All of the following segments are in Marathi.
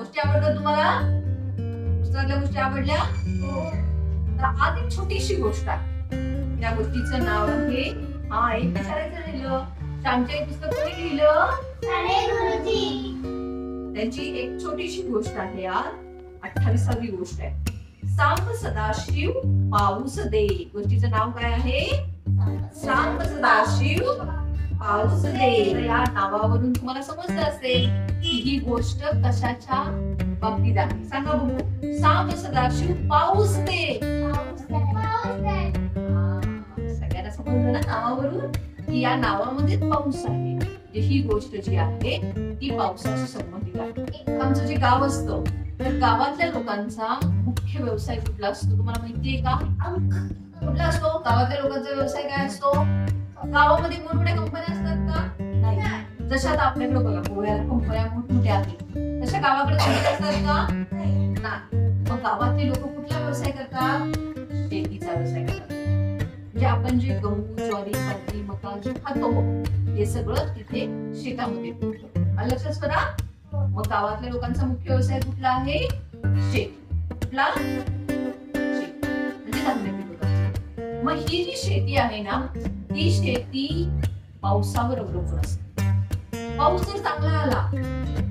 गोष्टी आवडतात तुम्हाला? पुस्तकातल्या गोष्टी आवडल्या? तर आज एक छोटीशी गोष्ट आहे. त्या गोष्टीचं नाव आहे एक विचारायचं राहिलं. श्यामच्या हे पुस्तक कोणी लिहिलं? त्यांची एक छोटीशी गोष्ट आहे. आज 28वी गोष्ट आहे. सांब सदाशिव पाऊस दे. गोष्टीचं नाव काय आहे? सांब सदाशिव पाऊस दे. तर या नावावरून तुम्हाला समजलं असेल की ही गोष्ट कशाच्या बाबतीत आहे. सांगा बघू. सांब सदाशिव पाऊस दे. सगळ्यांना समजलं ना नावावरून की या नावामध्ये पाऊस आहे. ही गोष्ट जी आहे ती पावसाशी संबंधित आहे. आमचं जे गाव असतं तर गावातल्या लोकांचा मुख्य व्यवसाय कुठला असतो तुम्हाला माहितीये का? कुठला असतो? गावातल्या लोकांचा व्यवसाय काय असतो? गावामध्ये मोठमोठ्या कंपन्या असतात का? नाही. जशा आता आपल्याकडे बघा गोव्याला कंपन्या मोठमोठ्या आहेत तशा गावाकडे असतात का? नाही. मग गावातले लोक कुठला व्यवसाय करतात? शेतीचा व्यवसाय करतात. म्हणजे आपण जे गहू ज्वारी बाजरी मका जे खातो हे सगळं तिथे शेतामध्ये पिकतं. लक्षात करा. मग गावातल्या लोकांचा मुख्य व्यवसाय कुठला आहे? शेती. कुठला? शेती म्हणजे धान्य पिकवतात. मग ही जी शेती आहे ना ती शेती पावसावर अवलंबून असते. पाऊस जर चांगला आला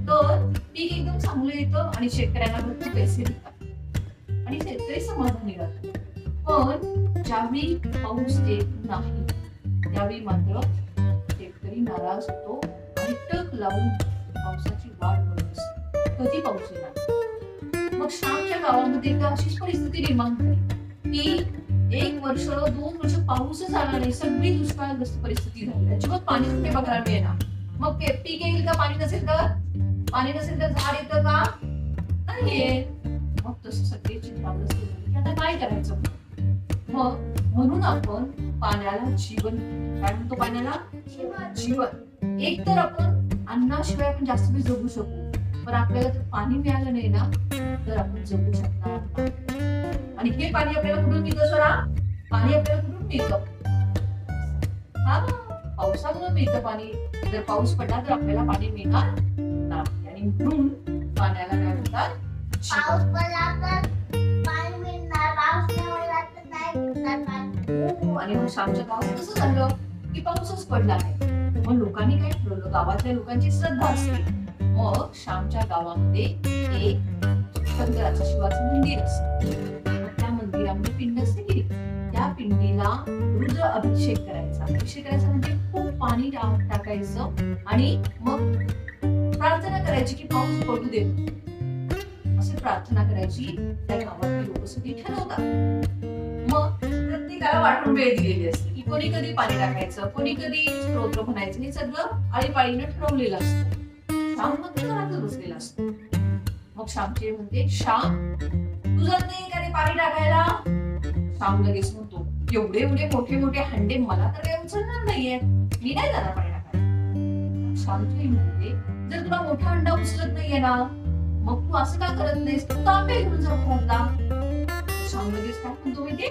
तर पीक एकदम चांगलं येतं आणि शेतकऱ्यांना भरपूर पैसे मिळतात आणि शेतकरी समाधानी राहतात. पण ज्यावेळी पाऊस येत नाही त्यावेळी मात्र शेतकरी नाराज होतो आणि टक लावून पावसाची वाट बघत असतो. कधी पाऊस येणार? मग श्यामच्या गावामध्ये अशीच परिस्थिती निर्माण झाली की 1 वर्ष 2 वर्ष पाऊसच आला नाही. सगळी दुष्काळग्रस्त परिस्थिती झाली. अजिबात पाणी कुठे बघायला मिळेना. मग पीक येईल का? पाणी नसेल तर? पाणी नसेल तर झाड येतं का? नाही. मग तसं सगळे चिंताग्रस्त झाले की आता काय करायचं? मग म्हणून आपण पाण्याला जीवन काय म्हणतो? पाण्याला जीवन. एक तर आपण अन्नाशिवाय आपण जास्त वेळ जगू शकू पण आपल्याला जर पाणी मिळालं नाही ना तर आपण जगू शकणार नाही. आणि हे पाणी आपल्याला कुठून मिळतं? सोडा पाणी आपल्याला कुठून मिळतं? पावसामुळे मिळतं पाणी. जर पाऊस पडला तर आपल्याला पाणी मिळणार नाही आणि म्हणून पाण्याला काय म्हणतात? पाऊस पडला तर पाणी मिळणार. पाऊस नाही पडला तर नाही मिळणार पाणी. आणि मग श्यामच्या गावात कसं झालं की पाऊसच पडला नाही. मग लोकांनी काय ठरवलं? गावातल्या लोकांची श्रद्धा असते. मग श्यामच्या गावामध्ये एक शंकराचं शिवाचं मंदिर असतं. त्या मंदिरामध्ये पिंड असते की त्या पिंडीला रुद्र अभिषेक करायचा. अभिषेक करायचा म्हणजे खूप पाणी टाकायचं आणि मग प्रार्थना करायची की पाऊस पडू दे असे प्रार्थना करायची. त्या गावातली लोक सगळी ठरवतात. मग प्रत्येकाला वाटून वेळ दिलेली असते की कोणी कधी पाणी टाकायचं कोणी कधी स्तोत्र म्हणायचं. हे सगळं आळीपाळीनं ठरवलेलं असतं. श्याम मध्ये घरातच बसलेला असतो. मग श्यामचे म्हणते श्याम तू जात नाही का रे पाणी टाकायला? श्याम लगेच म्हणतो एवढे एवढे मोठे मोठे हंडे मला तर काही उचलणार नाहीये. मी नाही जाणार पाणी टाकायला. श्यामची म्हणते जर तुला मोठा हंडा उचलत नाहीये ना मग तू असं का करत नाहीस? तू तांबे घेऊन जा घरातला. श्याम लगेच काय म्हणतो माहितीये?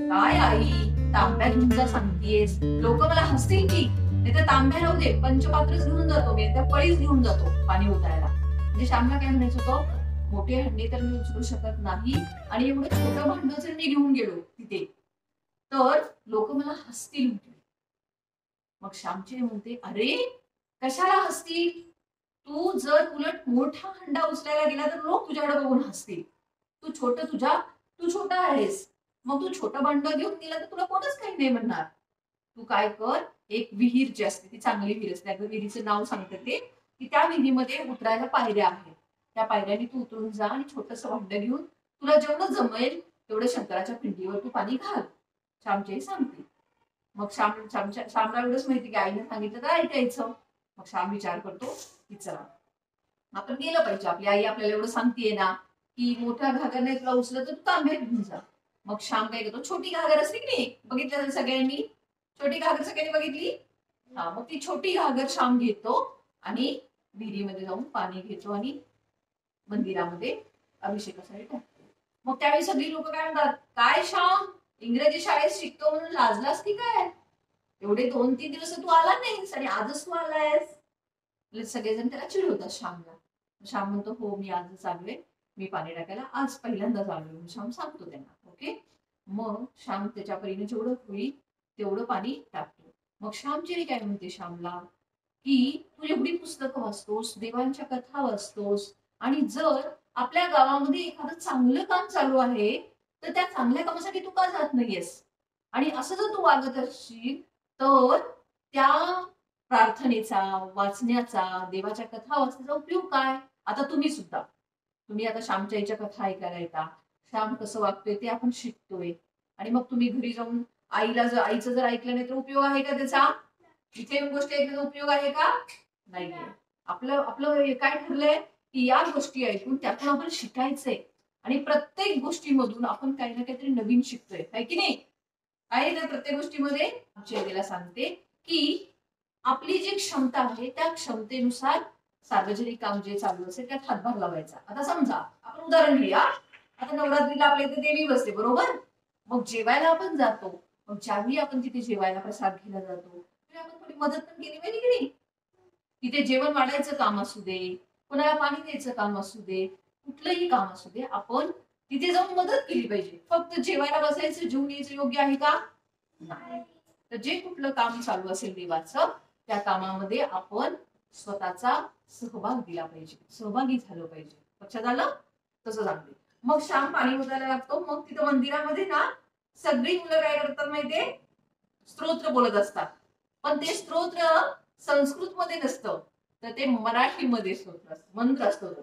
काय आई तांब्या घेऊन जा सांगतेस? लोक मला हसतील की. नाही तर तांब्या राहू दे पंचपात्रच घेऊन जातो मी. त्या पळीच घेऊन जातो पाणी ओतायला. म्हणजे श्यामला काय म्हणायचं होतं? मोठे हंडे तर मी उचलू शकत नाही आणि एवढं छोटं भांड जर मी घेऊन गेलो तिथे तर लोक मला हसतील. मग श्यामचे म्हणते अरे कशाला हसतील? तू जर उलट मोठा हंडा उचलायला गेला तर लोक तुझ्याकडे बघून हसतील. तू छोटा आहेस. मग तू छोटं भांड घेऊन गेला तर तुला कोणच काही नाही म्हणणार. तू काय कर एक विहीर जी असते ती चांगली विहीर असते. विहिरीचं नाव सांगते ते की त्या विहिरीमध्ये उतरायला पायऱ्या आहेत. त्या पायऱ्याने तू उतरून जा आणि छोटस भांड घेऊन तुला जेवढं जमेल तेवढं शंकराच्या पिंडीवर तू पाणी घाल. श्यामची सांगते. मग श्यामला एवढंच माहिती की आईने सांगितलं तर ऐकायचं. मग श्याम विचार करतो की चला आपण गेलं पाहिजे. आपली आई आपल्याला एवढं सांगतेय ना की मोठ्या घागर नाही तुला उचलं तर तू तांब्या घेऊन जा. मग श्याम काय करतो? छोटी घागर असते की नाही बघितलं सगळ्यांनी? छोटी घागर सगळ्यांनी बघितली? मग ती छोटी घागर श्याम घेतो आणि विहिरीमध्ये जाऊन पाणी घेतो आणि मंदिरामध्ये अभिषेकासाठी टाकतो. मग त्यावेळी सगळी लोक काय म्हणतात? काय श्याम इंग्रजी शाळेत शिकतो म्हणून लाजलास की काय? एवढे 2-3 दिवस तू आला नाहीस आणि आजच तू आलायस. सगळेजण त्याला चिडवतात श्यामला. श्याम म्हणतो हो मी आजच आलोय, मी पाणी टाकायला आज पहिल्यांदाच आलोय, श्याम सांगतो त्यांना. ओके. मग श्याम त्याच्या परीने जेवढं होईल तेवढं पाणी टाकतो. मग श्यामची आई काय म्हणते श्यामला, की तू एवढी पुस्तकं वाचतोस, देवांच्या कथा वाचतोस, आणि जर आपल्या गावामध्ये एखादं चांगलं काम चालू आहे तर त्या चांगल्या कामासाठी तू का जात नाहीयेस? आणि असं जर तू वागत असशील तर त्या प्रार्थनेचा, वाचण्याचा, देवाच्या कथा वाचण्याचा उपयोग काय? आता तुम्ही आता श्यामच्या आईच्या कथा ऐकायला येता, श्याम कसं वागतोय ते आपण शिकतोय, आणि मग तुम्ही घरी जाऊन आईचं जर ऐकलं नाही तर उपयोग आहे का त्याचा? इथे येऊन गोष्टी ऐकण्याचा उपयोग आहे का? नाहीये. आपलं आपलं काय ठरलंय की या गोष्टी ऐकून त्यातून आपण शिकायचंय, आणि प्रत्येक गोष्टीमधून आपण काही ना काहीतरी नवीन शिकतोय, आहे की नाही? आहे ना? प्रत्येक गोष्टीमध्ये आमची आईला सांगते की आपली जी क्षमता आहे त्या क्षमतेनुसार सार्वजनिक काम जे चालू असेल त्यात हातभार लावायचा. आता समजा आपण उदाहरण घेऊया, आता नवरात्रीला आपल्या इथे देवी बसते, बरोबर? मग जेवायला आपण जातो, मग ज्यावेळी आपण तिथे जेवायला प्रसाद घ्यायला जातो त्यावेळी आपण थोडी मदत पण केली पाहिजे की नाही? तिथे जेवण वाढायचं काम असू दे, कोणाला पाणी द्यायचं काम असू दे, कुठलंही काम असू दे, आपण तिथे जाऊन मदत केली पाहिजे. फक्त जेवायला बसायचं जेवून यायचं योग्य आहे का? नाही. तर जे कुठलं काम चालू असेल देवाचं त्या कामामध्ये आपण स्वतःचा सहभाग दिला पाहिजे, सहभागी झालं पाहिजे. लक्षात आलं? तसं सांगते. मग श्याम पाणी ओतायला लागतो. मग तिथं मंदिरामध्ये ना सगळी मुलं काय करतात माहितीये? स्तोत्र बोलत असतात. पण ते स्तोत्र संस्कृत मध्ये नसतं, तर ते मराठीमध्ये स्तोत्र असतं, मंत्र असतो.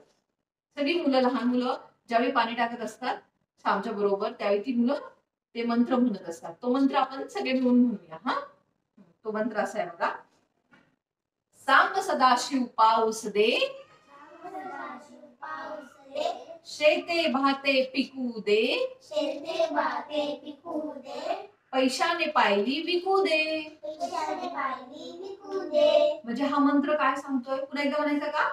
सगळी मुलं, लहान मुलं ज्यावेळी पाणी टाकत असतात श्यामच्या बरोबर, त्यावेळी ती मुलं ते मंत्र म्हणत असतात. तो मंत्र आपण सगळे मिळून म्हणूया. हा, तो मंत्र असा आहे बघा. सांब सदाशिव पाऊस दे, शेते भाते पिकू दे, शेते भाते पिकू दे, पैशाने पायली विकू दे. पैशाने पायली विकू दे. म्हणजे हा मंत्र काय सांगतोय? पुन्हा एकदा म्हणायचा का?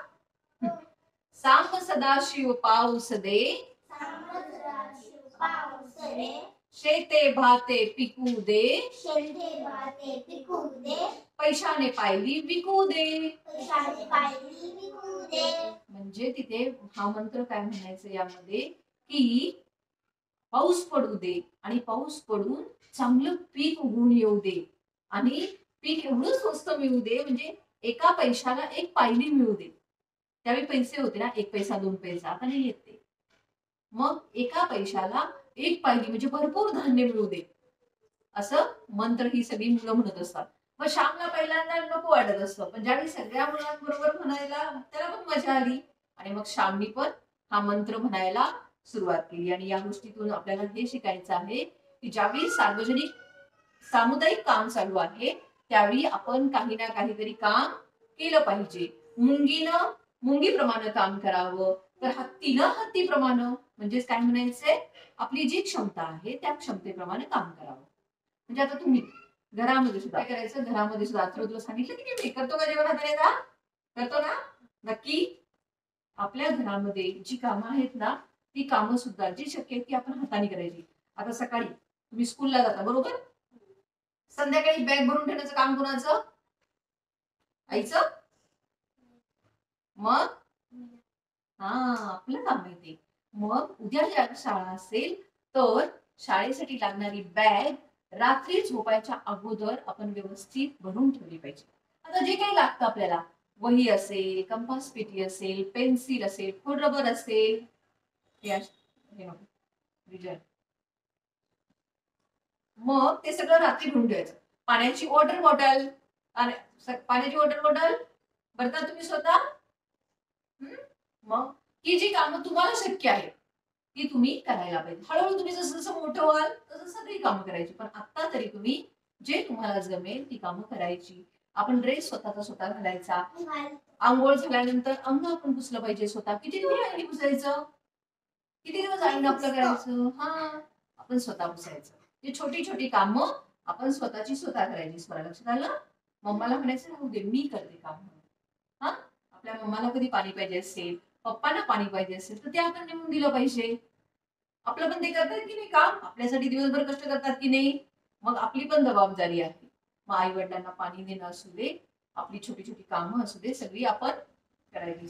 सांब सदाशिव पाऊस दे, पाऊस दे, शेते भाते पिकू दे, शेते भाते पिकू दे, पैशाने पायली विकू दे. पैशाने पायली विकू दे. म्हणजे तिथे हा मंत्र काय म्हणायचं यामध्ये, की पाऊस पडू दे, आणि पाऊस पडून चांगलं पीक उगवून येऊ दे, आणि पीक एवढं स्वस्त मिळू दे म्हणजे एका पैशाला एक पायली मिळू दे. त्यावेळी पैसे होते ना, 1 पैसा 2 पैसा, आता नाही येते. मग एका पैशाला एक पायली म्हणजे भरपूर धान्य मिळू दे, असं मंत्र ही सगळी मुलं म्हणत असतात. मग श्यामला पहिल्यांदा नको वाटत असतं, पण ज्यावेळी सगळ्या मुलांबरोबर म्हणायला त्याला पण मजा आली, आणि मग श्यामनी पण हा मंत्र म्हणायला सुरुवात केली. आणि या गोष्टीतून आपल्याला हे शिकायचं आहे की ज्यावेळी सार्वजनिक सामुदायिक काम चालू आहे त्यावेळी आपण काही ना काहीतरी काम केलं पाहिजे. मुंगीप्रमाणे काम करावं, तर हत्तीनं हत्तीप्रमाणे, म्हणजेच काय म्हणायचंय, आपली जी क्षमता आहे त्या क्षमतेप्रमाणे काम करावं. म्हणजे आता तुम्ही घरामध्ये सुद्धा काय करायचं, घरामध्ये सुद्धा तुला सांगितलं की मी करतो का जेवण हाताने? करतो ना? नक्की. आपल्या घरामध्ये जी कामं आहेत ना ती कामं सुद्धा जी शक्य आहेत ती आपण हाताने करायची. आता सकाळी तुम्ही स्कूलला जाता, बरोबर? संध्याकाळी बॅग भरून ठेवण्याचं काम कोणाचं? आईचं. मग आपलं काम आहे ते. मग उद्या ज्या शाळा असेल तर शाळेसाठी लागणारी बॅग रात्री झोपायच्या अगोदर आपण व्यवस्थित भरून ठेवली पाहिजे. आता जे काही लागतं आपल्याला, वही असेल, कंपास पेटी असेल, पेन्सिल असेल, खोडरबर असेल, मग ते सगळं रात्री भरून ठेवायचं. पाण्याची वॉटर बॉटल भरता तुम्ही स्वतः? मग ही जी कामं तुम्हाला शक्य आहे ती तुम्ही करायला पाहिजे. हळूहळू तुम्ही जसं जसं मोठं व्हाल तसं सगळी कामं करायची, पण आता तरी तुम्ही जे तुम्हाला जमेल ती कामं करायची. आपण ड्रेस स्वतःचा स्वतः घालायचा. आंघोळ झाल्यानंतर अंग आपण पुसलं पाहिजे स्वतः. किती दिवस आईने पुसायचं? किती दिवस आईने आपलं करायचं? आपण स्वतः पुसायचं. ही छोटी छोटी कामं आपण स्वतःची स्वतः करायची. स्वतः लक्षात आलं? मम्माला म्हणायचं राहू दे मी करते काम. आपल्या मम्माला कधी पाणी पाहिजे असेल, पप्पांना पाणी पाहिजे असेल तर ते आपण नेऊन दिलं पाहिजे. आपलं पण ते करतात की नाही काम, आपल्यासाठी दिवसभर कष्ट करतात की नाही. मग आपली पण जबाबदारी आहे. मग आई वडिलांना पाणी देणं असू दे, आपली छोटी छोटी कामं असू दे, सगळी आपण करायची.